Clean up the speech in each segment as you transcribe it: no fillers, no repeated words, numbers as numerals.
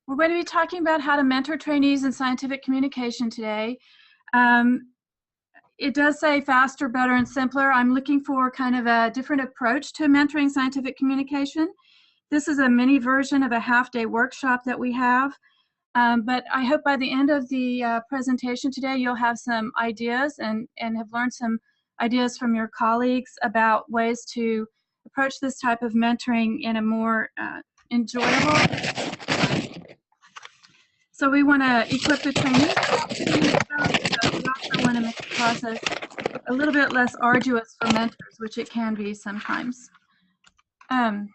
We're going to be talking about how to mentor trainees in scientific communication today. It does say faster, better, and simpler. I'm looking for kind of a different approach to mentoring scientific communication. This is a mini version of a half-day workshop that we have. But I hope by the end of the presentation today, you'll have some ideas and have learned some ideas from your colleagues about ways to approach this type of mentoring in a more enjoyable way. So we want to equip the trainees, but we also want to make the process a little bit less arduous for mentors, which it can be sometimes. Okay.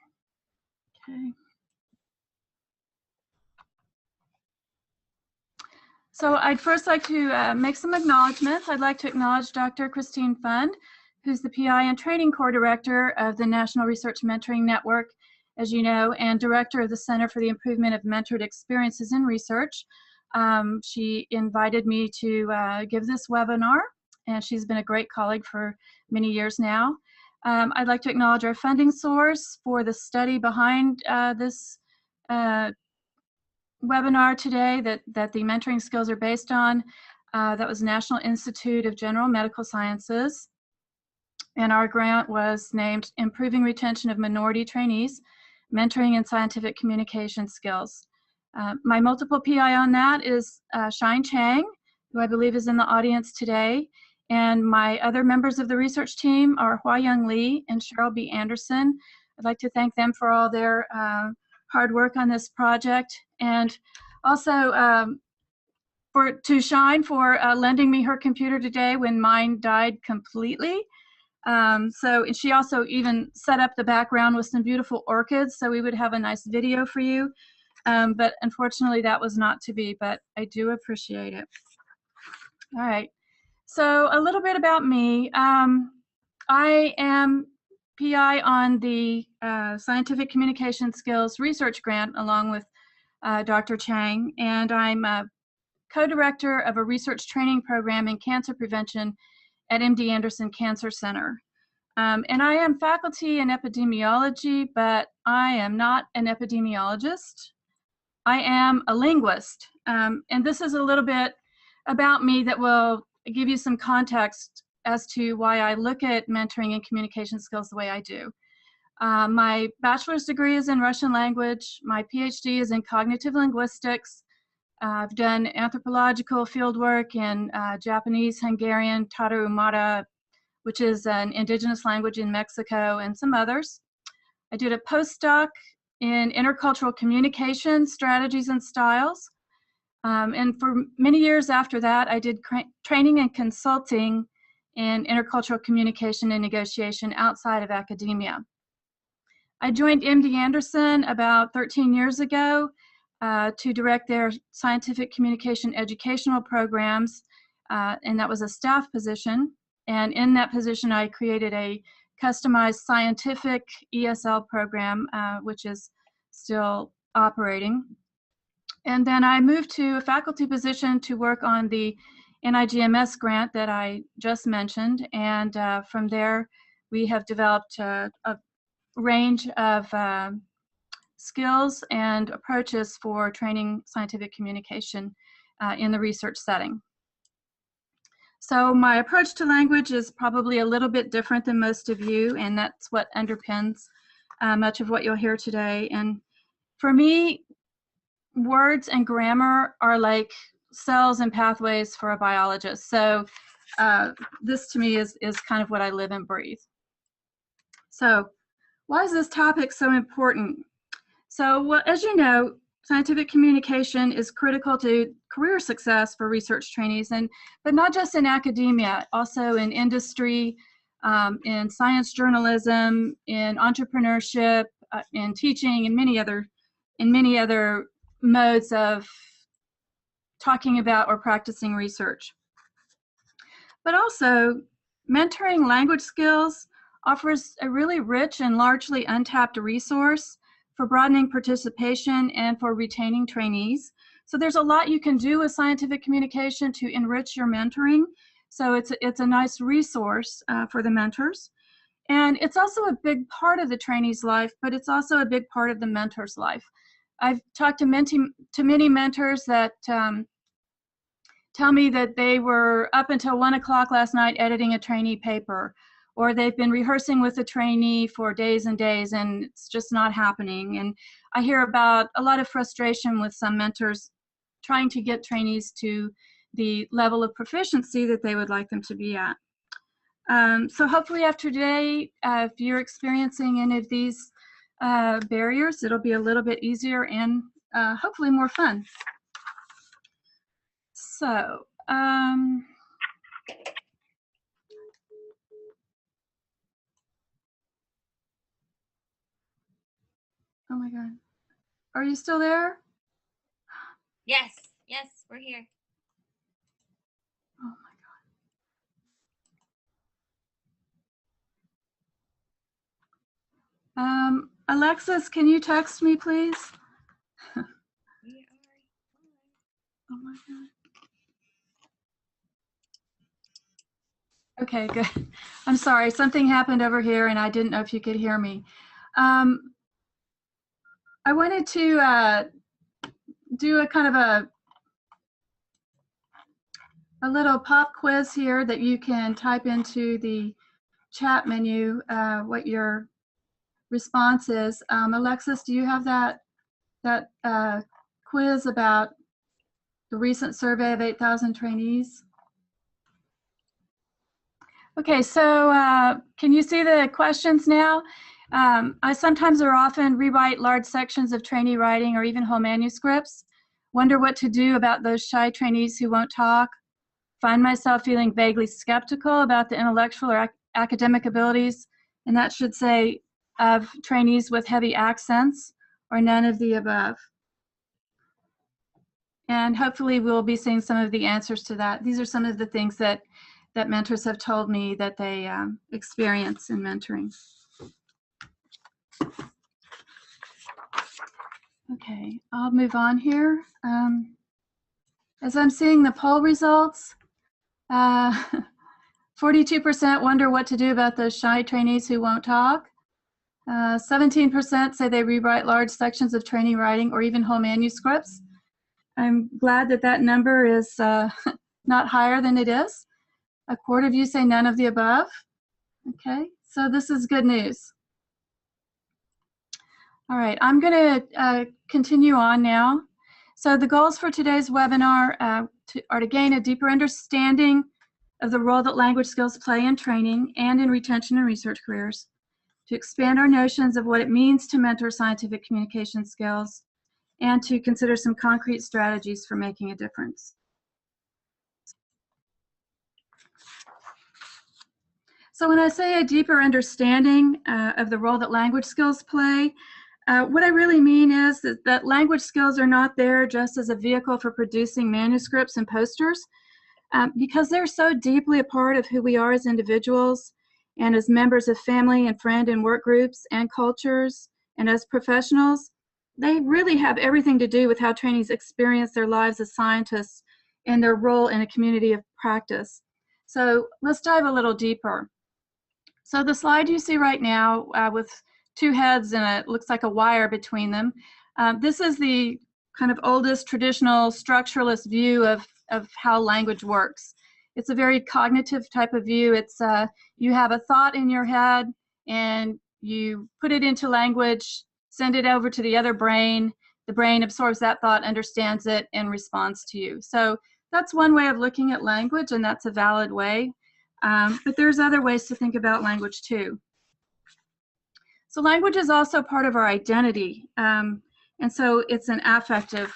So I'd first like to make some acknowledgements. I'd like to acknowledge Dr. Christine Fund, who's the PI and Training Core Director of the National Research Mentoring Network, as you know, and Director of the Center for the Improvement of Mentored Experiences in Research. She invited me to give this webinar, and she's been a great colleague for many years now. I'd like to acknowledge our funding source for the study behind this webinar today that the mentoring skills are based on. That was National Institute of General Medical Sciences, and our grant was named Improving Retention of Minority Trainees, Mentoring and Scientific Communication Skills. My multiple PI on that is Shine Chang, who I believe is in the audience today, and my other members of the research team are Hua Young Lee and Cheryl B. Anderson. I'd like to thank them for all their hard work on this project, and also to Shine for lending me her computer today when mine died completely. So she also even set up the background with some beautiful orchids so we would have a nice video for you, but unfortunately that was not to be, but I do appreciate it. All right, so a little bit about me. I am PI on the Scientific Communication Skills Research Grant along with Dr. Chang, and I'm a co-director of a research training program in cancer prevention at MD Anderson Cancer Center. And I am faculty in epidemiology, but I am not an epidemiologist. I am a linguist, and this is a little bit about me that will give you some context as to why I look at mentoring and communication skills the way I do. My bachelor's degree is in Russian language. My PhD is in cognitive linguistics. I've done anthropological fieldwork in Japanese, Hungarian, Tarahumara, which is an indigenous language in Mexico, and some others. I did a postdoc in intercultural communication strategies and styles. And for many years after that, I did training and consulting in intercultural communication and negotiation outside of academia. I joined MD Anderson about 13 years ago to direct their scientific communication educational programs, and that was a staff position. And in that position, I created a customized scientific ESL program, which is still operating. And then I moved to a faculty position to work on the NIGMS grant that I just mentioned, and from there we have developed a range of skills and approaches for training scientific communication in the research setting. So my approach to language is probably a little bit different than most of you, and that's what underpins much of what you'll hear today. And for me, words and grammar are like cells and pathways for a biologist. So this to me is kind of what I live and breathe. So why is this topic so important? So, well, as you know, scientific communication is critical to career success for research trainees, but not just in academia, also in industry, in science journalism, in entrepreneurship, in teaching, and many other modes of talking about or practicing research. But also, mentoring language skills offers a really rich and largely untapped resource for broadening participation and for retaining trainees. So there's a lot you can do with scientific communication to enrich your mentoring. So it's a nice resource for the mentors. And it's also a big part of the trainee's life, but it's also a big part of the mentor's life. I've talked to many mentors that tell me that they were up until 1 o'clock last night editing a trainee paper, or they've been rehearsing with a trainee for days and days, and it's just not happening. And I hear about a lot of frustration with some mentors trying to get trainees to the level of proficiency that they would like them to be at. So hopefully after today, if you're experiencing any of these barriers, it'll be a little bit easier and hopefully more fun. So, oh my God. Are you still there? Yes, yes, we're here. Oh my God. Alexis, can you text me, please? Oh my God. Okay, good. I'm sorry, something happened over here and I didn't know if you could hear me. I wanted to do a kind of a little pop quiz here that you can type into the chat menu what your response is. Alexis, do you have that quiz about the recent survey of 8,000 trainees? Okay, so can you see the questions now? I sometimes or often rewrite large sections of trainee writing or even whole manuscripts. Wonder what to do about those shy trainees who won't talk. Find myself feeling vaguely skeptical about the intellectual or academic abilities, and that should say of trainees with heavy accents, or none of the above. And hopefully we'll be seeing some of the answers to that. These are some of the things that mentors have told me that they experience in mentoring. Okay, I'll move on here. As I'm seeing the poll results, 42% wonder what to do about those shy trainees who won't talk. 17% say they rewrite large sections of trainee writing or even whole manuscripts. I'm glad that that number is not higher than it is. A quarter of you say none of the above. Okay, so this is good news. All right, I'm going to continue on now. So the goals for today's webinar are to gain a deeper understanding of the role that language skills play in training and in retention and research careers, to expand our notions of what it means to mentor scientific communication skills, and to consider some concrete strategies for making a difference. So when I say a deeper understanding of the role that language skills play, what I really mean is that language skills are not there just as a vehicle for producing manuscripts and posters, because they're so deeply a part of who we are as individuals and as members of family and friend and work groups and cultures and as professionals. They really have everything to do with how trainees experience their lives as scientists and their role in a community of practice. So let's dive a little deeper. So the slide you see right now with two heads and it looks like a wire between them, this is the kind of oldest traditional structuralist view of how language works. It's a very cognitive type of view. It's you have a thought in your head and you put it into language, send it over to the other brain. The brain absorbs that thought, understands it, and responds to you. So that's one way of looking at language, and that's a valid way. But there's other ways to think about language too. So language is also part of our identity, and so it's an affective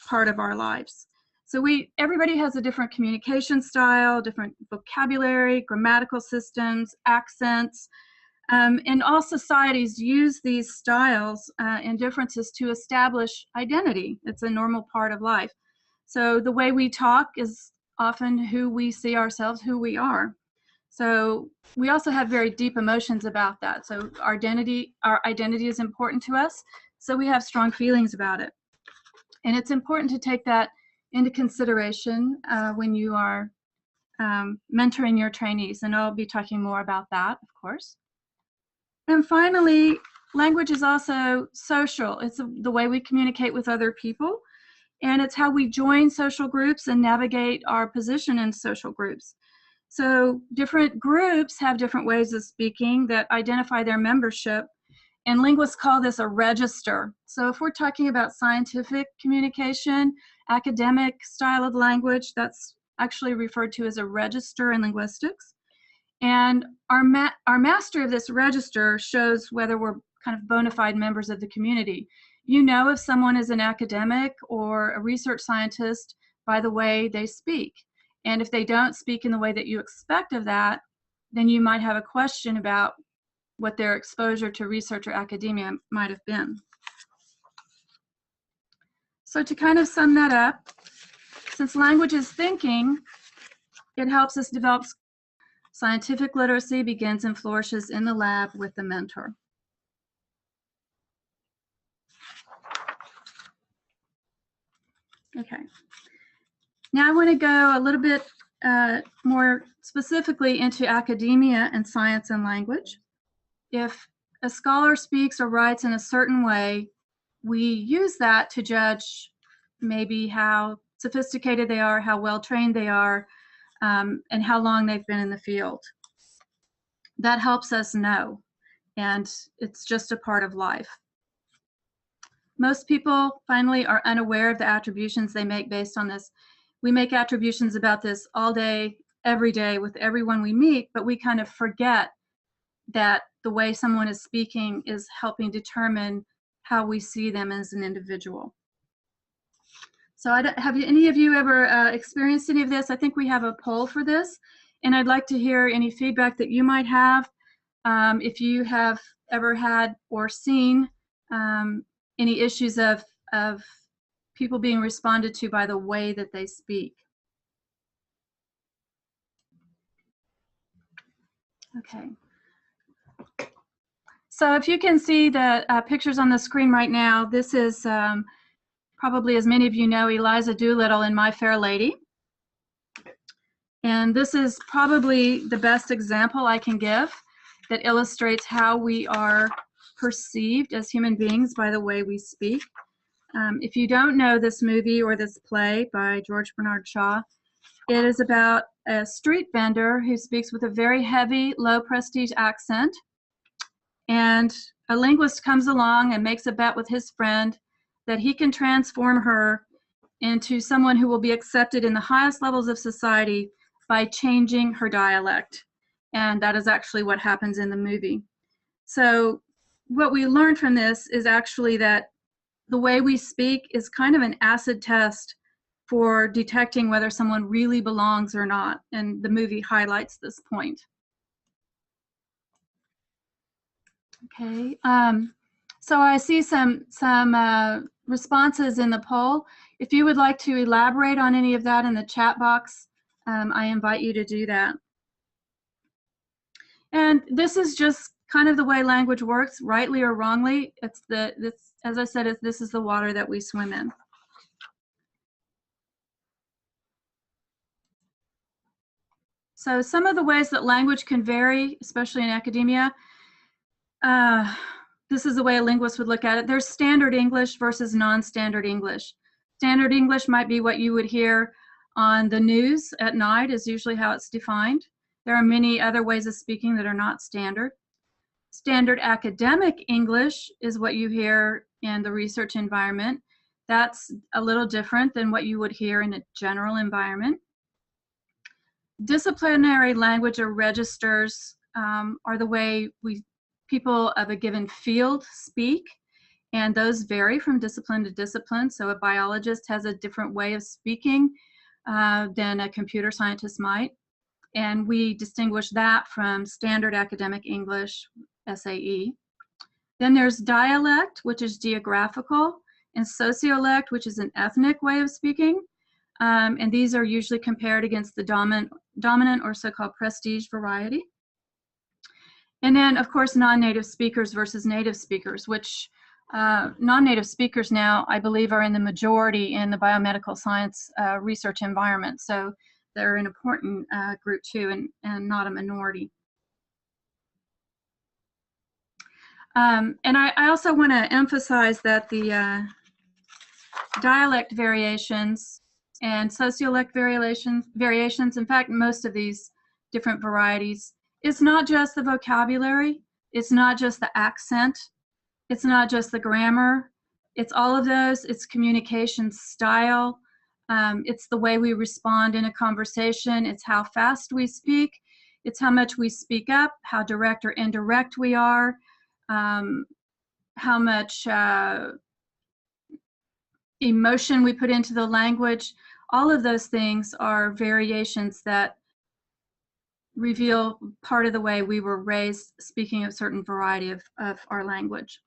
part of our lives. So everybody has a different communication style, different vocabulary, grammatical systems, accents, and all societies use these styles and differences to establish identity. It's a normal part of life. So the way we talk is often who we see ourselves, who we are. So we also have very deep emotions about that. So our identity is important to us, so we have strong feelings about it. And it's important to take that into consideration when you are mentoring your trainees, and I'll be talking more about that, of course. And finally, language is also social. It's the way we communicate with other people, and it's how we join social groups and navigate our position in social groups. So different groups have different ways of speaking that identify their membership, and linguists call this a register. So if we're talking about scientific communication, academic style of language, that's actually referred to as a register in linguistics. And our master of this register shows whether we're kind of bona fide members of the community. You know if someone is an academic or a research scientist by the way they speak. And if they don't speak in the way that you expect of that, then you might have a question about what their exposure to research or academia might have been. So to kind of sum that up, since language is thinking, it helps us develop scientific literacy, begins and flourishes in the lab with the mentor. Okay. Now I want to go a little bit more specifically into academia and science and language. If a scholar speaks or writes in a certain way, we use that to judge maybe how sophisticated they are, how well trained they are, and how long they've been in the field. That helps us know, and it's just a part of life. Most people, finally, are unaware of the attributions they make based on this. We make attributions about this all day, every day with everyone we meet, but we kind of forget that the way someone is speaking is helping determine how we see them as an individual. So have any of you ever experienced any of this? I think we have a poll for this, and I'd like to hear any feedback that you might have if you have ever had or seen any issues of people being responded to by the way that they speak. Okay. So if you can see the pictures on the screen right now, this is probably, as many of you know, Eliza Doolittle in My Fair Lady. And this is probably the best example I can give that illustrates how we are perceived as human beings by the way we speak. If you don't know this movie or this play by George Bernard Shaw, it is about a street vendor who speaks with a very heavy, low prestige accent. And a linguist comes along and makes a bet with his friend that he can transform her into someone who will be accepted in the highest levels of society by changing her dialect. And that is actually what happens in the movie. So what we learned from this is actually that the way we speak is kind of an acid test for detecting whether someone really belongs or not. And the movie highlights this point. Okay, so I see some responses in the poll. If you would like to elaborate on any of that in the chat box, I invite you to do that. And this is just kind of the way language works, rightly or wrongly. As I said, this is the water that we swim in. So some of the ways that language can vary, especially in academia, this is the way a linguist would look at it. There's standard English versus non-standard English. Standard English might be what you would hear on the news at night, is usually how it's defined. There are many other ways of speaking that are not standard. Standard academic English is what you hear in the research environment. That's a little different than what you would hear in a general environment. Disciplinary language or registers are the way people of a given field speak, and those vary from discipline to discipline. So a biologist has a different way of speaking than a computer scientist might, and we distinguish that from standard academic English, SAE. Then there's dialect, which is geographical, and sociolect, which is an ethnic way of speaking, and these are usually compared against the dominant or so-called prestige variety. And then, of course, non-native speakers versus native speakers, which non-native speakers now, I believe, are in the majority in the biomedical science research environment. So they're an important group too, and not a minority. And I also want to emphasize that the dialect variations and sociolect variations, in fact, most of these different varieties, it's not just the vocabulary, it's not just the accent, it's not just the grammar, it's all of those, it's communication style, it's the way we respond in a conversation, it's how fast we speak, it's how much we speak up, how direct or indirect we are, how much emotion we put into the language. All of those things are variations that reveal part of the way we were raised speaking a certain variety of our language.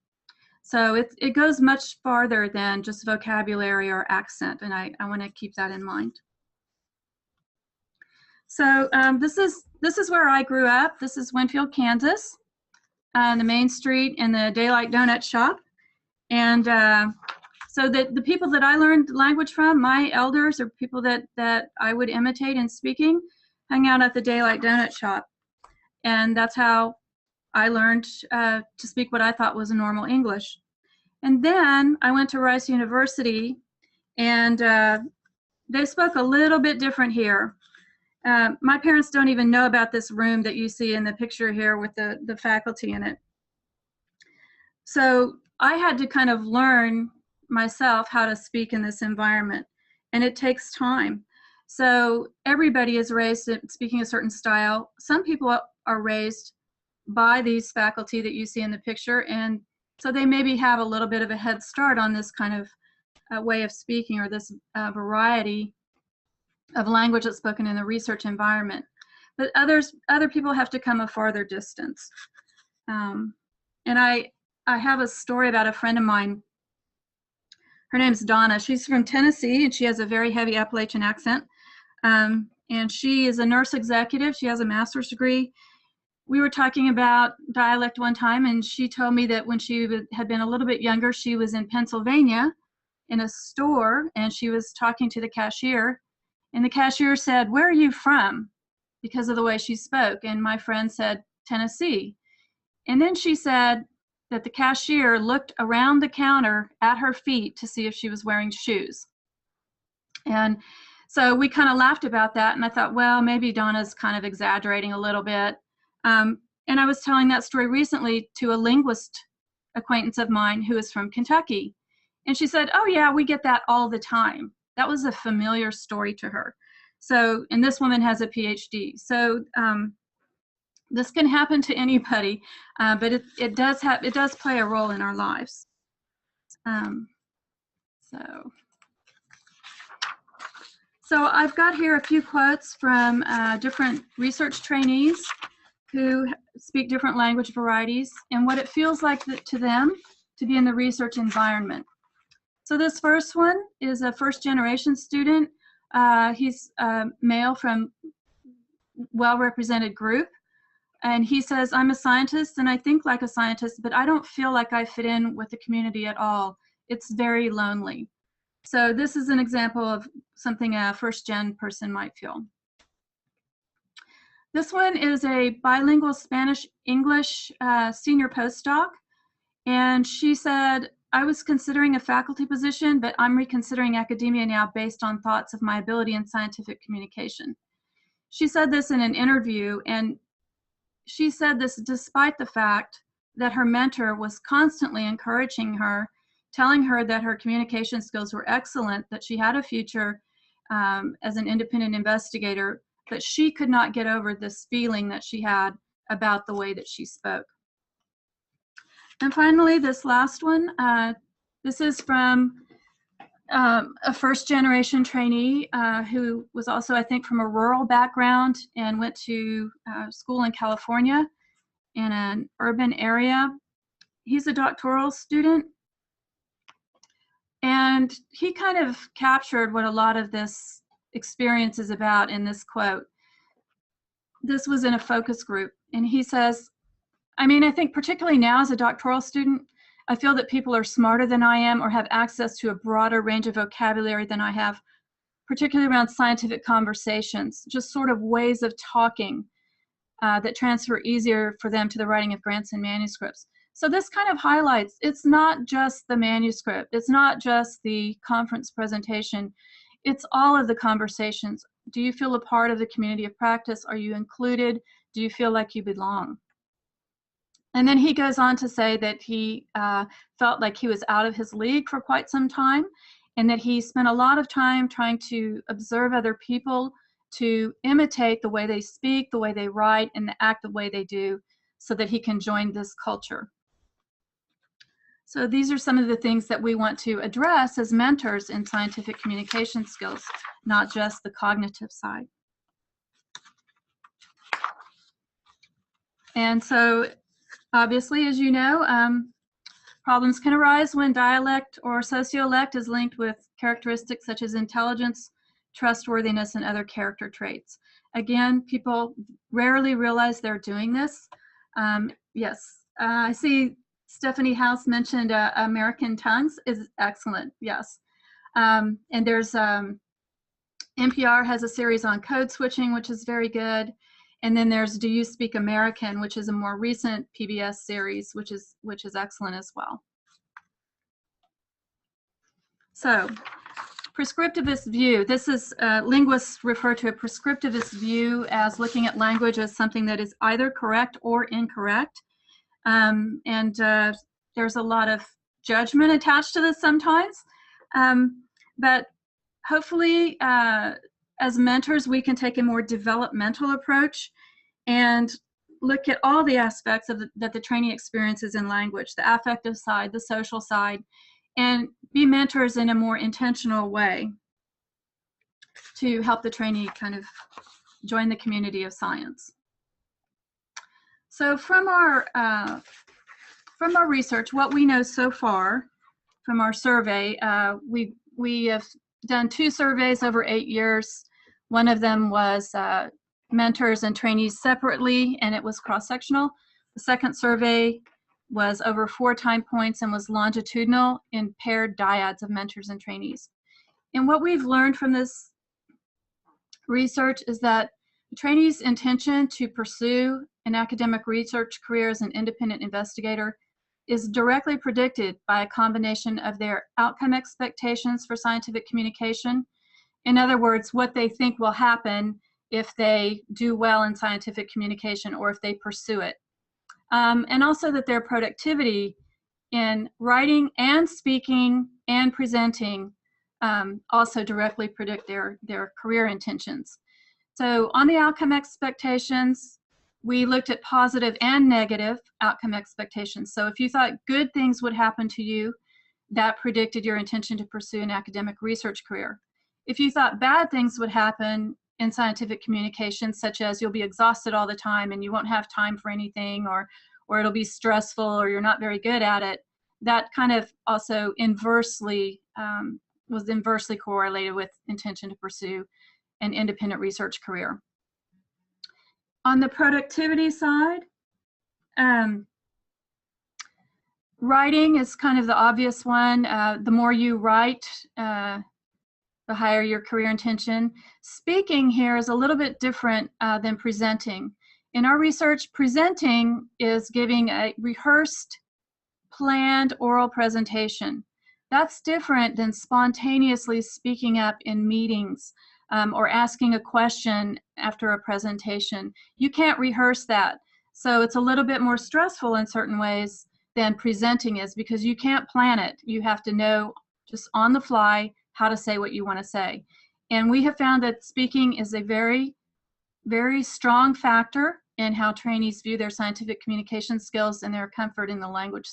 So it goes much farther than just vocabulary or accent, and I want to keep that in mind. So this is where I grew up. This is Winfield, Kansas, the main street in the Daylight Donut Shop. And so the people that I learned language from, my elders or people that I would imitate in speaking, hung out at the Daylight Donut Shop. And that's how I learned to speak what I thought was a normal English. And then I went to Rice University, and they spoke a little bit different here. My parents don't even know about this room that you see in the picture here with the faculty in it. So I had to kind of learn myself how to speak in this environment, and it takes time. So everybody is raised speaking a certain style. Some people are raised by these faculty that you see in the picture, and so they maybe have a little bit of a head start on this kind of way of speaking, or this variety of language that's spoken in the research environment. But other people have to come a farther distance. And I have a story about a friend of mine. Her name's Donna. She's from Tennessee, and she has a very heavy Appalachian accent. And she is a nurse executive. She has a master's degree. We were talking about dialect one time, and she told me that when she had been a little bit younger, she was in Pennsylvania in a store, and she was talking to the cashier, and the cashier said, "Where are you from?" because of the way she spoke. And my friend said, "Tennessee." And then she said that the cashier looked around the counter at her feet to see if she was wearing shoes. And so we kind of laughed about that, and I thought, well, maybe Donna's kind of exaggerating a little bit. And I was telling that story recently to a linguist acquaintance of mine who is from Kentucky. And she said, "Oh yeah, we get that all the time." That was a familiar story to her. So, and this woman has a PhD. So this can happen to anybody, but it does play a role in our lives. So I've got here a few quotes from different research trainees who speak different language varieties and what it feels like to them to be in the research environment. So this first one is a first-generation student. He's a male from well-represented group. And he says, "I'm a scientist and I think like a scientist, but I don't feel like I fit in with the community at all. It's very lonely." So this is an example of something a first-gen person might feel. This one is a bilingual Spanish-English senior postdoc. And she said, "I was considering a faculty position, but I'm reconsidering academia now based on thoughts of my ability in scientific communication." She said this in an interview, and she said this despite the fact that her mentor was constantly encouraging her, telling her that her communication skills were excellent, that she had a future as an independent investigator, but she could not get over this feeling that she had about the way that she spoke. And finally, this last one, this is from a first-generation trainee who was also, I think, from a rural background and went to school in California in an urban area. He's a doctoral student, and he kind of captured what a lot of this experience is about in this quote. This was in a focus group, and he says, "I mean, I think particularly now as a doctoral student, I feel that people are smarter than I am or have access to a broader range of vocabulary than I have, particularly around scientific conversations, just sort of ways of talking that transfer easier for them to the writing of grants and manuscripts." So this kind of highlights, it's not just the manuscript, it's not just the conference presentation, it's all of the conversations. Do you feel a part of the community of practice? Are you included? Do you feel like you belong? And then he goes on to say that he felt like he was out of his league for quite some time, and that he spent a lot of time trying to observe other people, to imitate the way they speak, the way they write, and act the way they do, so that he can join this culture. So these are some of the things that we want to address as mentors in scientific communication skills, not just the cognitive side. And so, obviously, as you know, problems can arise when dialect or sociolect is linked with characteristics such as intelligence, trustworthiness, and other character traits. Again, people rarely realize they're doing this. Yes, I see Stephanie House mentioned American tongues is excellent, yes. And there's NPR has a series on code switching, which is very good. And then there's Do You Speak American, which is a more recent PBS series, which is excellent as well. So, prescriptivist view. This is, linguists refer to a prescriptivist view as looking at language as something that is either correct or incorrect. There's a lot of judgment attached to this sometimes. But hopefully, as mentors, we can take a more developmental approach and look at all the aspects of that the trainee experiences in language, the affective side, the social side, and be mentors in a more intentional way to help the trainee kind of join the community of science. So from our research, what we know so far from our survey, we have done 2 surveys over 8 years. One of them was mentors and trainees separately, and it was cross-sectional. The second survey was over 4 time points and was longitudinal in paired dyads of mentors and trainees. And what we've learned from this research is that the trainee's intention to pursue an academic research career as an independent investigator is directly predicted by a combination of their outcome expectations for scientific communication. In other words, what they think will happen if they do well in scientific communication or if they pursue it. And also that their productivity in writing and speaking and presenting also directly predict their career intentions. So on the outcome expectations, we looked at positive and negative outcome expectations. So if you thought good things would happen to you, that predicted your intention to pursue an academic research career. If you thought bad things would happen in scientific communication, such as you'll be exhausted all the time and you won't have time for anything, or it'll be stressful, or you're not very good at it, that kind of also inversely was inversely correlated with intention to pursue an independent research career. On the productivity side, writing is kind of the obvious one. The more you write, the higher your career intention. Speaking here is a little bit different than presenting. In our research, presenting is giving a rehearsed, planned oral presentation. That's different than spontaneously speaking up in meetings or asking a question after a presentation. You can't rehearse that. So it's a little bit more stressful in certain ways than presenting is, because you can't plan it. You have to know just on the fly how to say what you want to say. And we have found that speaking is a very, very strong factor in how trainees view their scientific communication skills and their comfort in the language,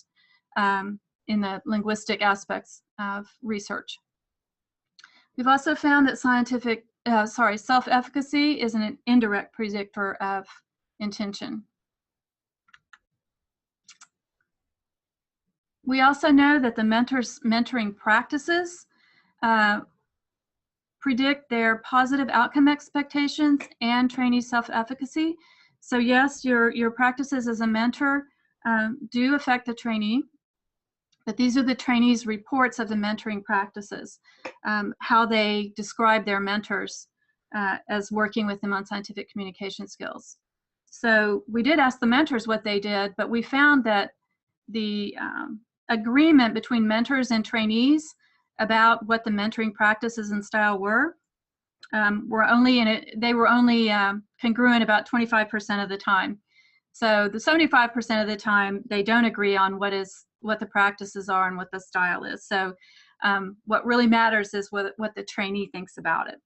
in the linguistic aspects of research. We've also found that self-efficacy is an indirect predictor of intention. We also know that the mentoring practices predict their positive outcome expectations and trainee self-efficacy. So yes, your practices as a mentor do affect the trainee, but these are the trainees' reports of the mentoring practices, how they describe their mentors as working with them on scientific communication skills. So we did ask the mentors what they did, but we found that agreement between mentors and trainees about what the mentoring practices and style were they were only congruent about 25% of the time. So the 75% of the time, they don't agree on what the practices are and what the style is. So what really matters is what the trainee thinks about it.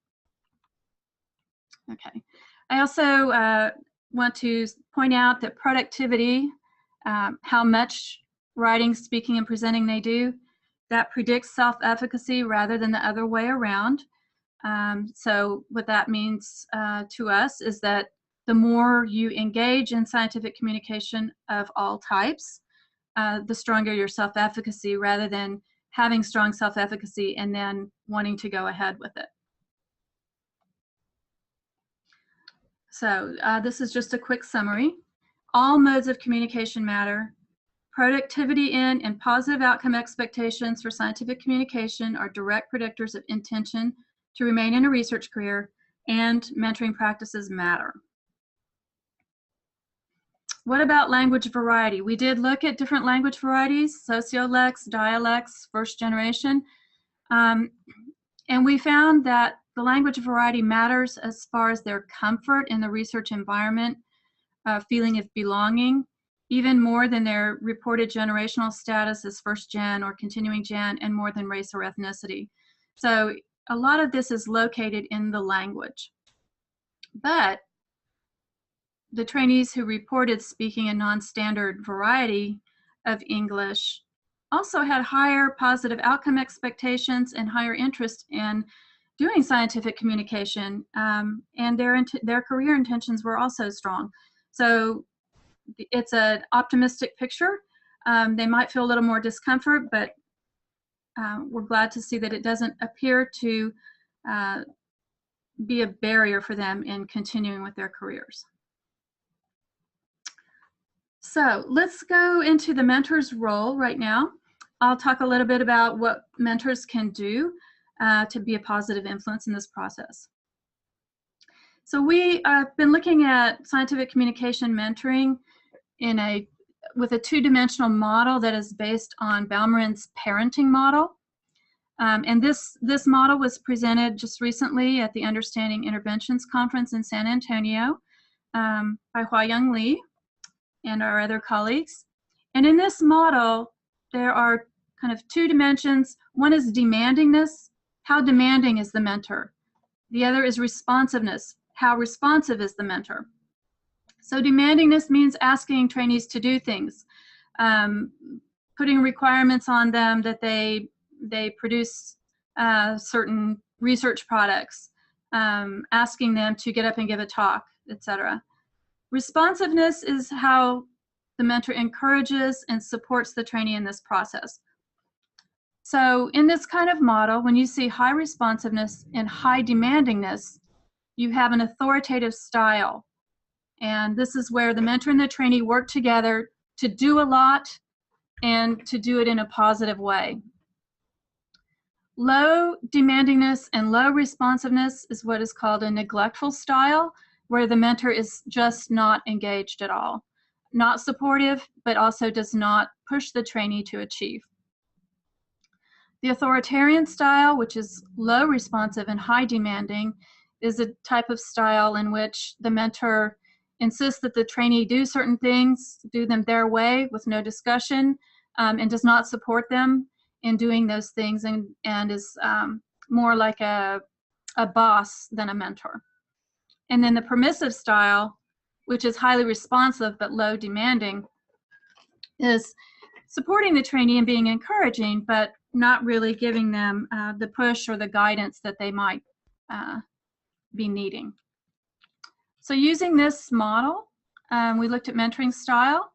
Okay. I also want to point out that productivity, how much writing, speaking, and presenting they do, that predicts self-efficacy rather than the other way around. So what that means to us is that the more you engage in scientific communication of all types, the stronger your self-efficacy, rather than having strong self-efficacy and then wanting to go ahead with it. So this is just a quick summary. All modes of communication matter. Productivity in and positive outcome expectations for scientific communication are direct predictors of intention to remain in a research career, and mentoring practices matter. What about language variety? We did look at different language varieties, sociolects, dialects, first generation, and we found that the language variety matters as far as their comfort in the research environment, feeling of belonging, even more than their reported generational status as first gen or continuing gen, and more than race or ethnicity. So a lot of this is located in the language. But the trainees who reported speaking a non-standard variety of English also had higher positive outcome expectations and higher interest in doing scientific communication, and their career intentions were also strong. So it's an optimistic picture. They might feel a little more discomfort, but we're glad to see that it doesn't appear to be a barrier for them in continuing with their careers. So let's go into the mentor's role right now. I'll talk a little bit about what mentors can do to be a positive influence in this process. So we have been looking at scientific communication mentoring with a two-dimensional model that is based on Balmarin's parenting model. And this model was presented just recently at the Understanding Interventions Conference in San Antonio by Hua-Young Lee and our other colleagues. And in this model, there are kind of two dimensions. One is demandingness, how demanding is the mentor? The other is responsiveness, how responsive is the mentor? So demandingness means asking trainees to do things, putting requirements on them that they produce certain research products, asking them to get up and give a talk, etc. Responsiveness is how the mentor encourages and supports the trainee in this process. So in this kind of model, when you see high responsiveness and high demandingness, you have an authoritative style. And this is where the mentor and the trainee work together to do a lot and to do it in a positive way. Low demandingness and low responsiveness is what is called a neglectful style, where the mentor is just not engaged at all, not supportive, but also does not push the trainee to achieve. The authoritarian style, which is low responsive and high demanding, is a type of style in which the mentor insists that the trainee do certain things, do them their way with no discussion, and does not support them in doing those things, and is more like a boss than a mentor. And then the permissive style, which is highly responsive but low demanding, is supporting the trainee and being encouraging, but not really giving them the push or the guidance that they might be needing. So using this model, we looked at mentoring style.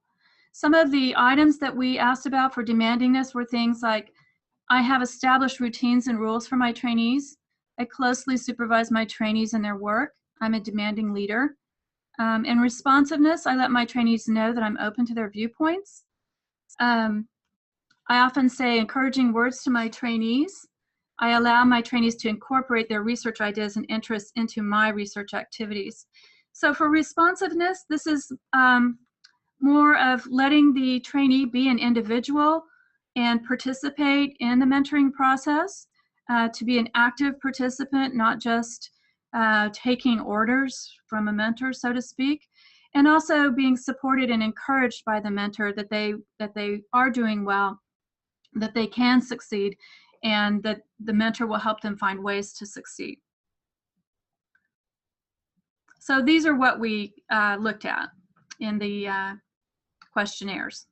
Some of the items that we asked about for demandingness were things like, I have established routines and rules for my trainees. I closely supervise my trainees in their work. I'm a demanding leader. In responsiveness, I let my trainees know that I'm open to their viewpoints. I often say encouraging words to my trainees. I allow my trainees to incorporate their research ideas and interests into my research activities. So for responsiveness, this is more of letting the trainee be an individual and participate in the mentoring process, to be an active participant, not just taking orders from a mentor, so to speak, and also being supported and encouraged by the mentor that they are doing well, that they can succeed, and that the mentor will help them find ways to succeed. So these are what we looked at in the questionnaires.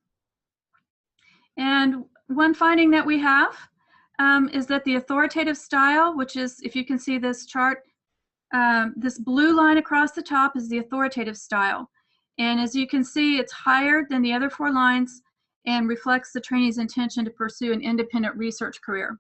And one finding that we have is that the authoritative style, which is, if you can see this chart, this blue line across the top is the authoritative style. And as you can see, it's higher than the other 4 lines and reflects the trainee's intention to pursue an independent research career.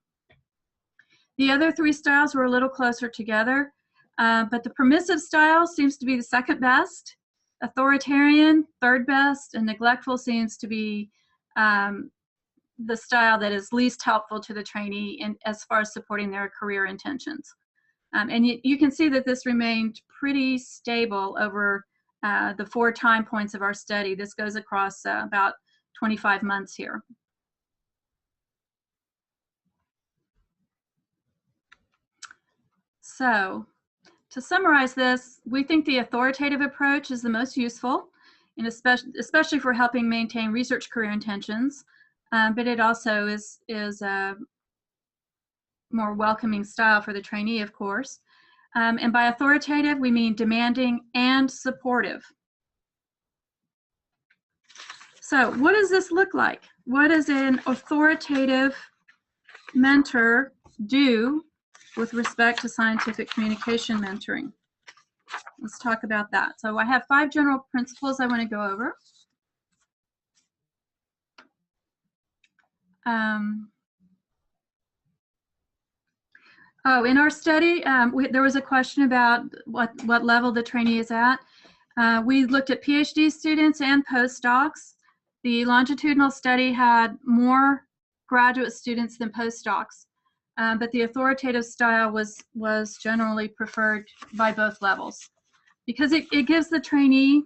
The other 3 styles were a little closer together, but the permissive style seems to be the second best, authoritarian, third best, and neglectful seems to be the style that is least helpful to the trainee in, as far as supporting their career intentions. And you can see that this remained pretty stable over the 4 time points of our study. This goes across about 25 months here. So to summarize this, we think the authoritative approach is the most useful, and especially for helping maintain research career intentions, but it also is a more welcoming style for the trainee, of course. And by authoritative, we mean demanding and supportive. So what does this look like? What does an authoritative mentor do with respect to scientific communication mentoring? Let's talk about that. So I have 5 general principles I want to go over. In our study, there was a question about what level the trainee is at. We looked at PhD students and postdocs. The longitudinal study had more graduate students than postdocs, but the authoritative style was generally preferred by both levels because it gives the trainee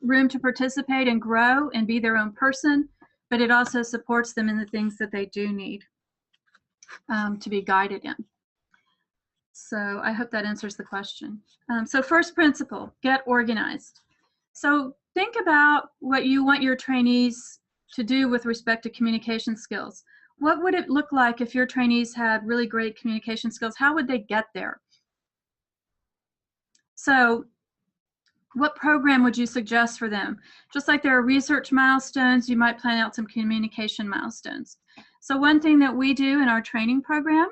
room to participate and grow and be their own person, but it also supports them in the things that they do need to be guided in. So I hope that answers the question. So first principle, get organized. So think about what you want your trainees to do with respect to communication skills. What would it look like if your trainees had really great communication skills? How would they get there? So what program would you suggest for them? Just like there are research milestones, you might plan out some communication milestones. So one thing that we do in our training program,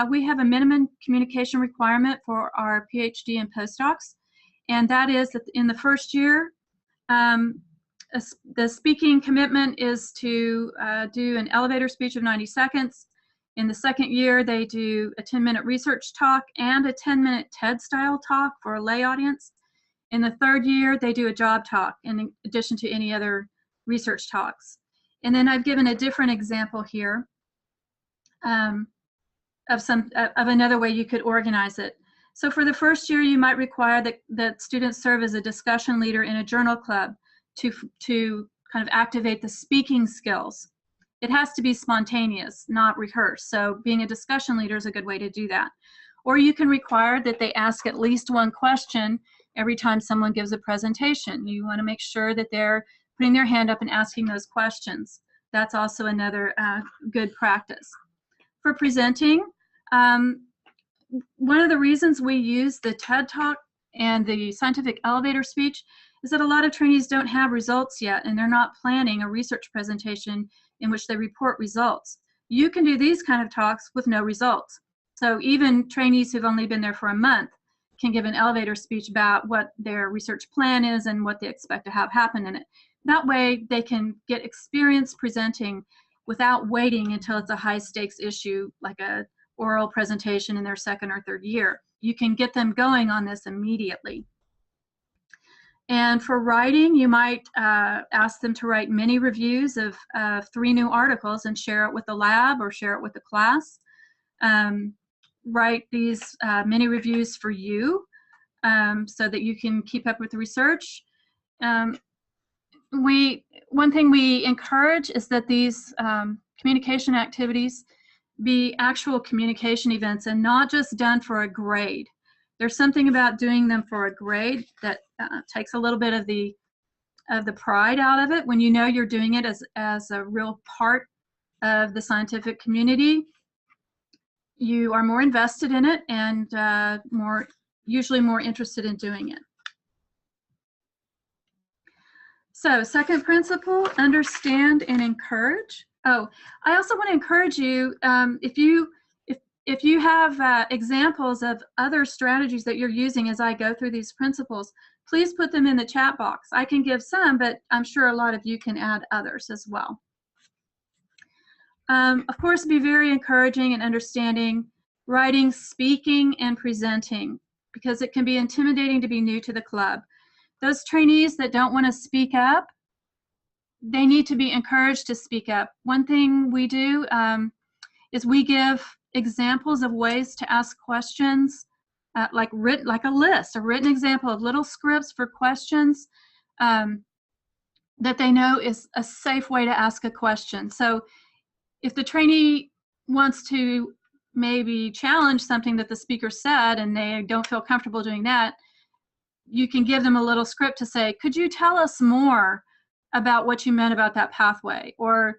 we have a minimum communication requirement for our PhD and postdocs, and that is that in the first year, the speaking commitment is to do an elevator speech of 90 seconds. In the second year, they do a 10-minute research talk and a 10-minute TED-style talk for a lay audience. In the third year, they do a job talk in addition to any other research talks. And then I've given a different example here of another way you could organize it. So for the first year, you might require that students serve as a discussion leader in a journal club to kind of activate the speaking skills. It has to be spontaneous, not rehearsed. So being a discussion leader is a good way to do that. Or you can require that they ask at least one question every time someone gives a presentation. You want to make sure that they're putting their hand up and asking those questions. That's also another good practice. For presenting, one of the reasons we use the TED Talk and the scientific elevator speech is that a lot of trainees don't have results yet, and they're not planning a research presentation in which they report results. You can do these kind of talks with no results. So even trainees who've only been there for a month can give an elevator speech about what their research plan is and what they expect to have happen in it. That way they can get experience presenting without waiting until it's a high stakes issue like a oral presentation in their second or third year. You can get them going on this immediately. And for writing, you might ask them to write mini reviews of 3 new articles and share it with the lab or share it with the class. Write these mini reviews for you so that you can keep up with the research. one thing we encourage is that these communication activities be actual communication events and not just done for a grade. There's something about doing them for a grade that takes a little bit of the pride out of it when you know you're doing it as a real part of the scientific community. You are more invested in it and usually more interested in doing it. So, second principle, understand and encourage. Oh, I also want to encourage you, if you have examples of other strategies that you're using as I go through these principles, please put them in the chat box. I can give some, but I'm sure a lot of you can add others as well. Of course, be very encouraging and understanding writing, speaking, and presenting, because it can be intimidating to be new to the club. Those trainees that don't want to speak up, they need to be encouraged to speak up. One thing we do is we give examples of ways to ask questions, like a list, a written example of little scripts for questions that they know is a safe way to ask a question. So if the trainee wants to maybe challenge something that the speaker said and they don't feel comfortable doing that, you can give them a little script to say, could you tell us more about what you meant about that pathway? Or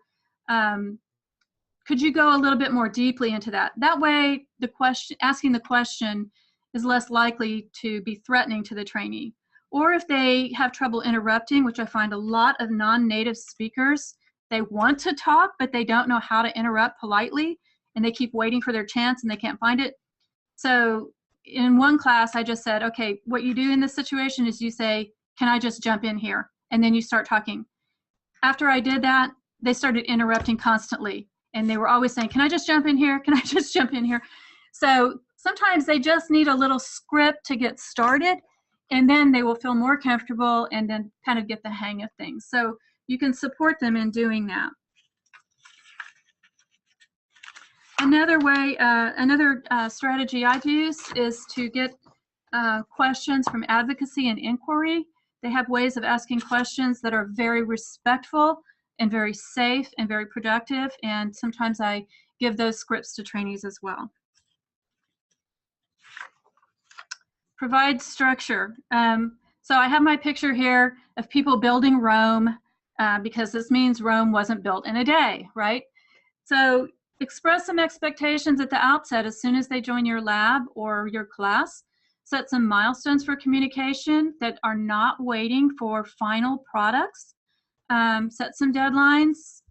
could you go a little bit more deeply into that? That way, asking the question is less likely to be threatening to the trainee. Or if they have trouble interrupting, which I find a lot of non-native speakers, they want to talk, but they don't know how to interrupt politely, and they keep waiting for their chance and they can't find it. So in one class, I just said, okay, what you do in this situation is you say, can I just jump in here? And then you start talking. After I did that, they started interrupting constantly. And they were always saying, can I just jump in here? Can I just jump in here? So sometimes they just need a little script to get started, and then they will feel more comfortable and then kind of get the hang of things. So you can support them in doing that. Another way, another strategy I've used is to get questions from advocacy and inquiry. They have ways of asking questions that are very respectful and very safe and very productive, and sometimes I give those scripts to trainees as well. Provide structure. So I have my picture here of people building Rome, because this means Rome wasn't built in a day, right? So express some expectations at the outset as soon as they join your lab or your class. Set some milestones for communication that are not waiting for final products. Set some deadlines.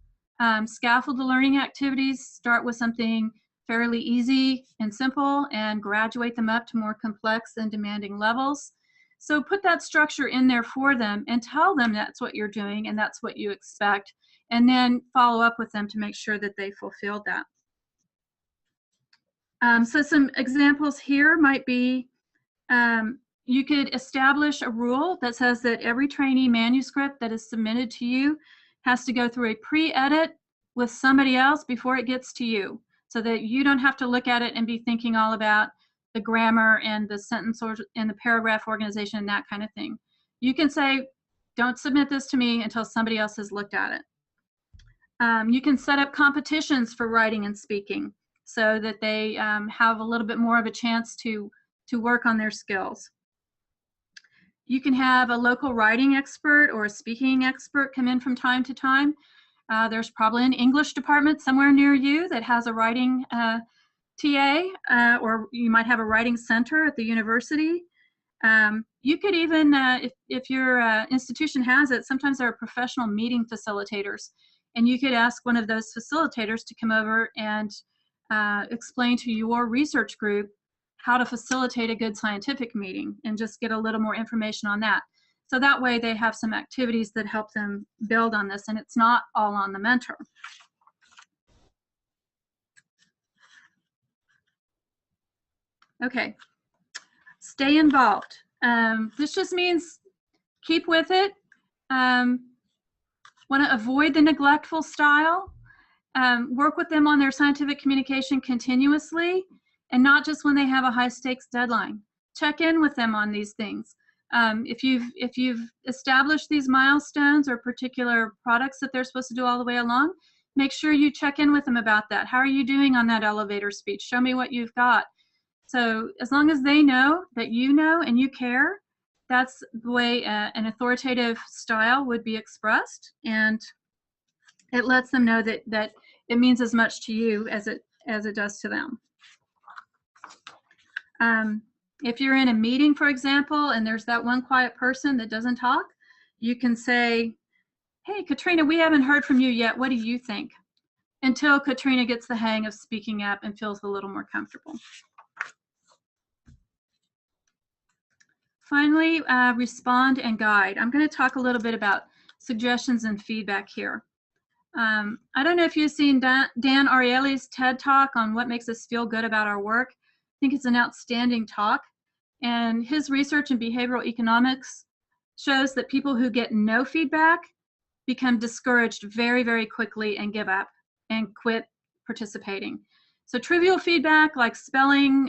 Scaffold the learning activities. Start with something fairly easy and simple and graduate them up to more complex and demanding levels. So put that structure in there for them and tell them that's what you're doing and that's what you expect, and then follow up with them to make sure that they fulfilled that. So some examples here might be, you could establish a rule that says that every trainee manuscript that is submitted to you has to go through a pre-edit with somebody else before it gets to you, so that you don't have to look at it and be thinking all about the grammar and the sentence or and the paragraph organization and that kind of thing. You can say, don't submit this to me until somebody else has looked at it. You can set up competitions for writing and speaking so that they have a little bit more of a chance to work on their skills. You can have a local writing expert or a speaking expert come in from time to time. There's probably an English department somewhere near you that has a writing TA, or you might have a writing center at the university. You could even, if your institution has it, sometimes there are professional meeting facilitators, and you could ask one of those facilitators to come over and explain to your research group how to facilitate a good scientific meeting and just get a little more information on that. So that way they have some activities that help them build on this, and it's not all on the mentor. Okay, stay involved. This just means keep with it. Want to avoid the neglectful style. Work with them on their scientific communication continuously, and not just when they have a high stakes deadline. Check in with them on these things. If you've established these milestones or particular products that they're supposed to do all the way along, make sure you check in with them about that. How are you doing on that elevator speech? Show me what you've got. So as long as they know that you know and you care, that's the way an authoritative style would be expressed, and it lets them know that it means as much to you as it does to them. If you're in a meeting, for example, and there's that one quiet person that doesn't talk, you can say, "Hey, Katrina, we haven't heard from you yet. What do you think?" Until Katrina gets the hang of speaking up and feels a little more comfortable. Finally, respond and guide. I'm going to talk a little bit about suggestions and feedback here. I don't know if you've seen Dan Ariely's TED Talk on what makes us feel good about our work. I think it's an outstanding talk. And his research in behavioral economics shows that people who get no feedback become discouraged very, very quickly and give up and quit participating. So trivial feedback like spelling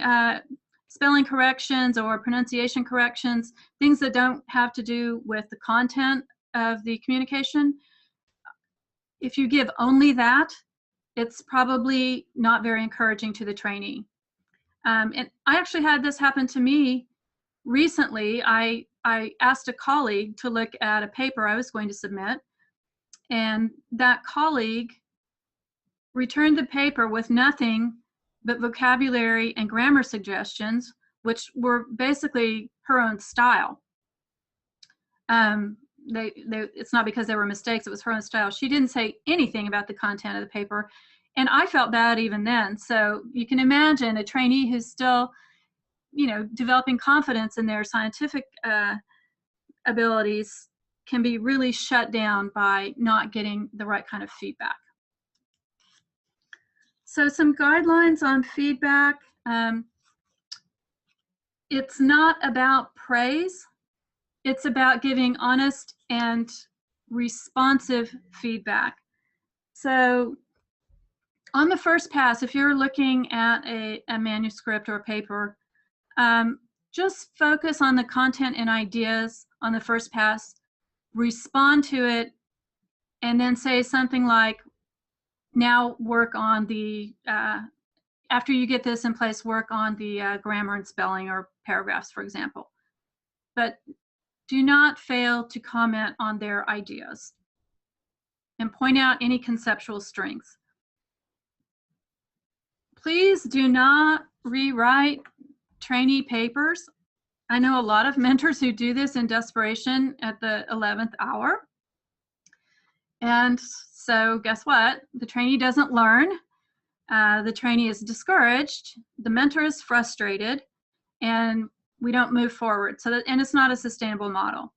corrections or pronunciation corrections, things that don't have to do with the content of the communication, if you give only that, it's probably not very encouraging to the trainee. And I actually had this happen to me recently. I asked a colleague to look at a paper I was going to submit, and that colleague returned the paper with nothing but vocabulary and grammar suggestions, which were basically her own style. It's not because they were mistakes, it was her own style. She didn't say anything about the content of the paper, and I felt bad even then. So you can imagine a trainee who's still, developing confidence in their scientific abilities can be really shut down by not getting the right kind of feedback. So some guidelines on feedback. It's not about praise. It's about giving honest and responsive feedback. So on the first pass, if you're looking at a manuscript or a paper, just focus on the content and ideas on the first pass, respond to it, and then say something like, now work on the, after you get this in place, work on the grammar and spelling or paragraphs, for example. But do not fail to comment on their ideas and point out any conceptual strengths. Please do not rewrite trainee papers. I know a lot of mentors who do this in desperation at the 11th hour. And so guess what? The trainee doesn't learn. The trainee is discouraged. The mentor is frustrated, and we don't move forward. And it's not a sustainable model.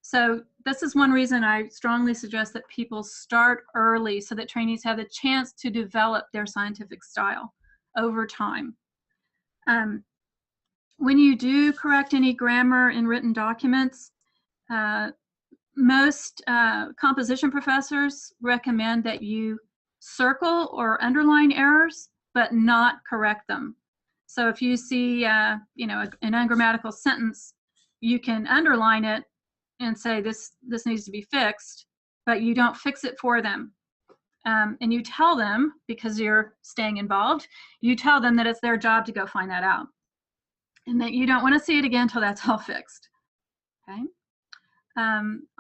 So this is one reason I strongly suggest that people start early so that trainees have the chance to develop their scientific style over time. When you do correct any grammar in written documents, most composition professors recommend that you circle or underline errors, but not correct them. So if you see, an ungrammatical sentence, you can underline it and say this needs to be fixed, but you don't fix it for them. And you tell them, because you're staying involved, you tell them that it's their job to go find that out, and that you don't want to see it again until that's all fixed. Okay.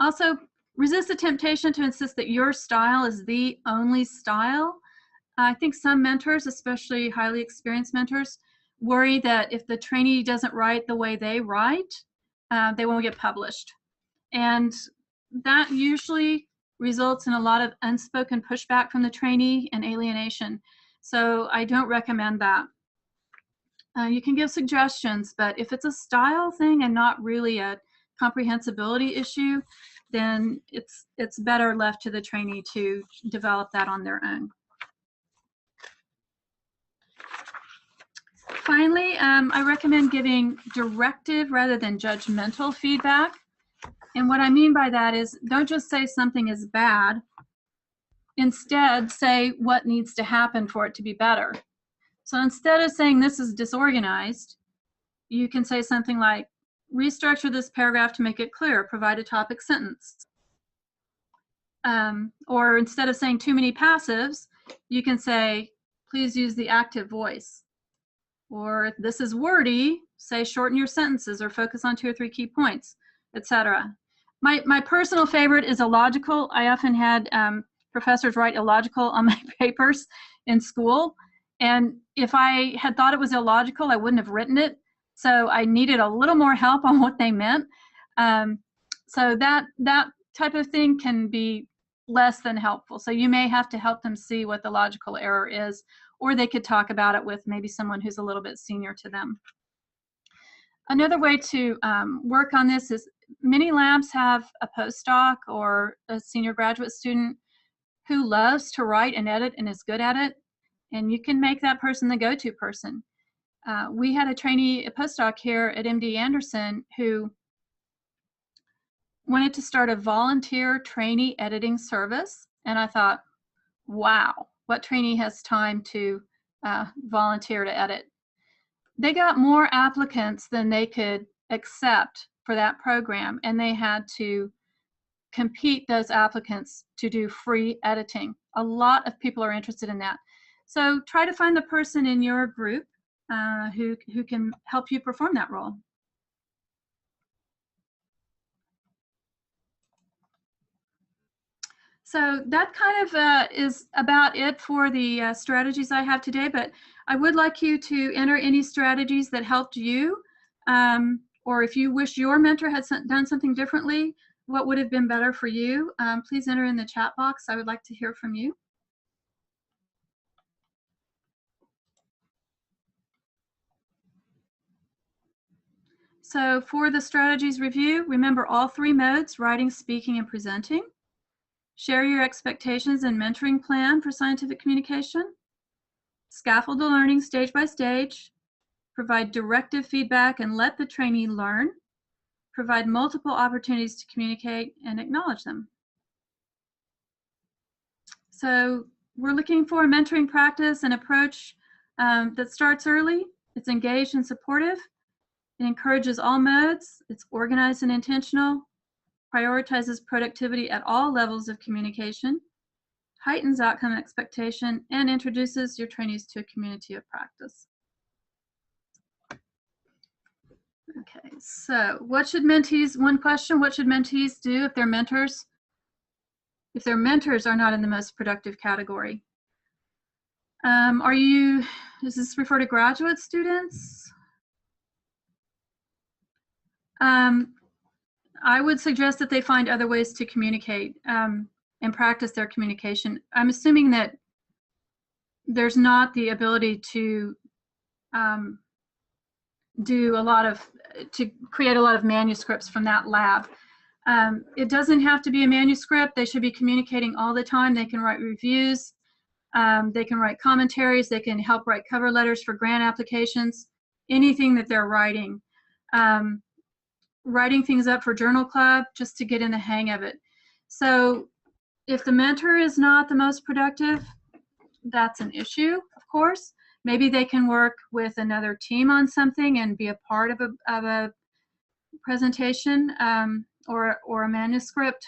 Also, resist the temptation to insist that your style is the only style. I think some mentors, especially highly experienced mentors, worry that if the trainee doesn't write the way they write, they won't get published. And that usually results in a lot of unspoken pushback from the trainee and alienation. So I don't recommend that. You can give suggestions, but if it's a style thing and not really a comprehensibility issue, then it's better left to the trainee to develop that on their own. Finally, I recommend giving directive rather than judgmental feedback. And what I mean by that is, don't just say something is bad. Instead, say what needs to happen for it to be better. So instead of saying this is disorganized, you can say something like, restructure this paragraph to make it clear. Provide a topic sentence. Or instead of saying too many passives, you can say, please use the active voice. Or if this is wordy, say shorten your sentences or focus on 2 or 3 key points, etc. My personal favorite is illogical. I often had professors write illogical on my papers in school. And if I had thought it was illogical, I wouldn't have written it. So I needed a little more help on what they meant. So that type of thing can be less than helpful. So you may have to help them see what the logical error is, or they could talk about it with maybe someone who's a little bit senior to them. Another way to work on this is many labs have a postdoc or a senior graduate student who loves to write and edit and is good at it, and you can make that person the go-to person. We had a trainee, a postdoc here at MD Anderson who wanted to start a volunteer trainee editing service, and I thought, wow, what trainee has time to volunteer to edit? They got more applicants than they could accept for that program, and they had to compete those applicants to do free editing. A lot of people are interested in that. So try to find the person in your group who can help you perform that role. So that kind of is about it for the strategies I have today, but I would like you to enter any strategies that helped you, or if you wish your mentor had done something differently, what would have been better for you? Please enter in the chat box. I would like to hear from you. So for the strategies review, remember all 3 modes: writing, speaking, and presenting. Share your expectations and mentoring plan for scientific communication. Scaffold the learning stage by stage. Provide directive feedback and let the trainee learn. Provide multiple opportunities to communicate and acknowledge them. So we're looking for a mentoring practice and approach that starts early. It's engaged and supportive. It encourages all modes. It's organized and intentional. Prioritizes productivity at all levels of communication. Heightens outcome expectation and introduces your trainees to a community of practice. Okay, so what should mentees, one question, what should mentees do if their mentors are not in the most productive category? Does this refer to graduate students? I would suggest that they find other ways to communicate and practice their communication. I'm assuming that there's not the ability to create a lot of manuscripts from that lab. It doesn't have to be a manuscript. They should be communicating all the time. They can write reviews. They can write commentaries. They can help write cover letters for grant applications, anything that they're writing. Writing things up for journal club just to get in the hang of it. So if the mentor is not the most productive, that's an issue, of course. Maybe they can work with another team on something and be a part of a presentation or a manuscript.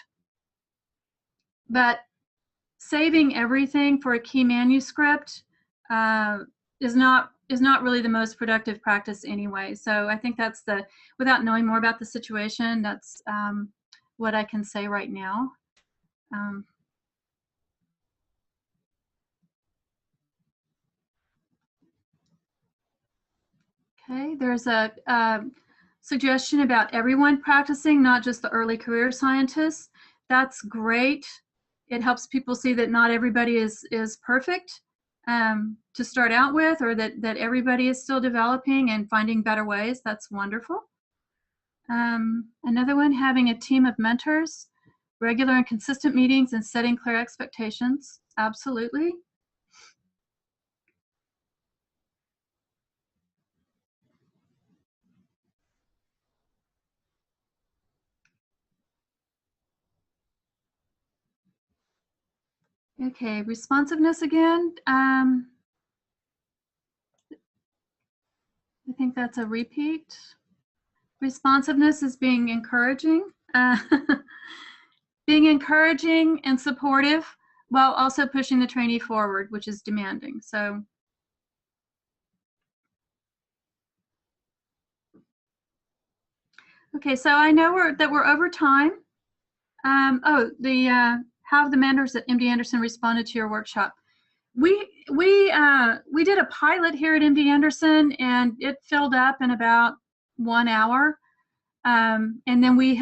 But saving everything for a key manuscript is not really the most productive practice anyway. So I think that's without knowing more about the situation, that's what I can say right now. Okay, there's a suggestion about everyone practicing, not just the early career scientists. That's great. It helps people see that not everybody is perfect to start out with, or that everybody is still developing and finding better ways. That's wonderful. Another one, having a team of mentors, regular and consistent meetings, and setting clear expectations. Absolutely. Okay, responsiveness again. I think that's a repeat. Responsiveness is being encouraging. Being encouraging and supportive while also pushing the trainee forward, which is demanding. So okay, so I know we're over time. How have the mentors at MD Anderson responded to your workshop? We did a pilot here at MD Anderson, and it filled up in about 1 hour. And then we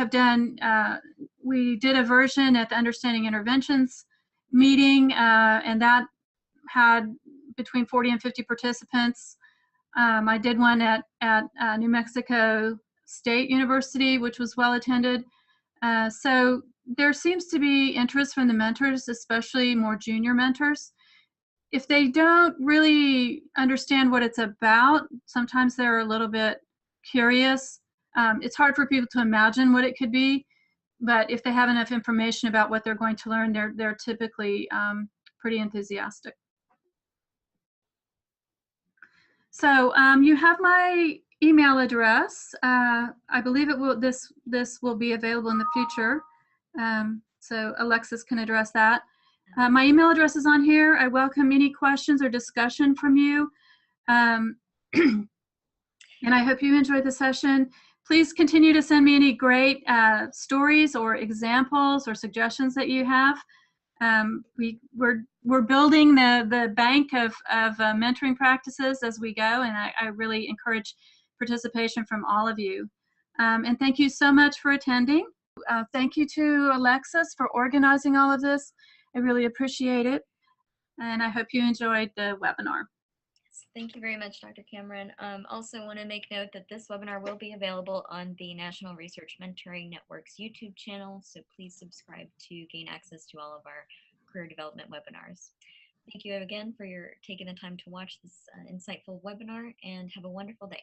did a version at the Understanding Interventions meeting, and that had between 40 and 50 participants. I did one at New Mexico State University, which was well attended. So there seems to be interest from the mentors, especially more junior mentors. If they don't really understand what it's about, sometimes they're a little bit curious. It's hard for people to imagine what it could be, but if they have enough information about what they're going to learn, they're typically pretty enthusiastic. So you have my email address. I believe this will be available in the future. So Alexis can address that. My email address is on here. I welcome any questions or discussion from you. And I hope you enjoyed the session. Please continue to send me any great stories or examples or suggestions that you have. We're building the bank of mentoring practices as we go, and I really encourage participation from all of you. And thank you so much for attending. Thank you to Alexis for organizing all of this. I really appreciate it, and I hope you enjoyed the webinar. Thank you very much, Dr. Cameron. Also want to make note that this webinar will be available on the National Research Mentoring Network's YouTube channel, so please subscribe to gain access to all of our career development webinars. Thank you again for taking the time to watch this insightful webinar, and have a wonderful day.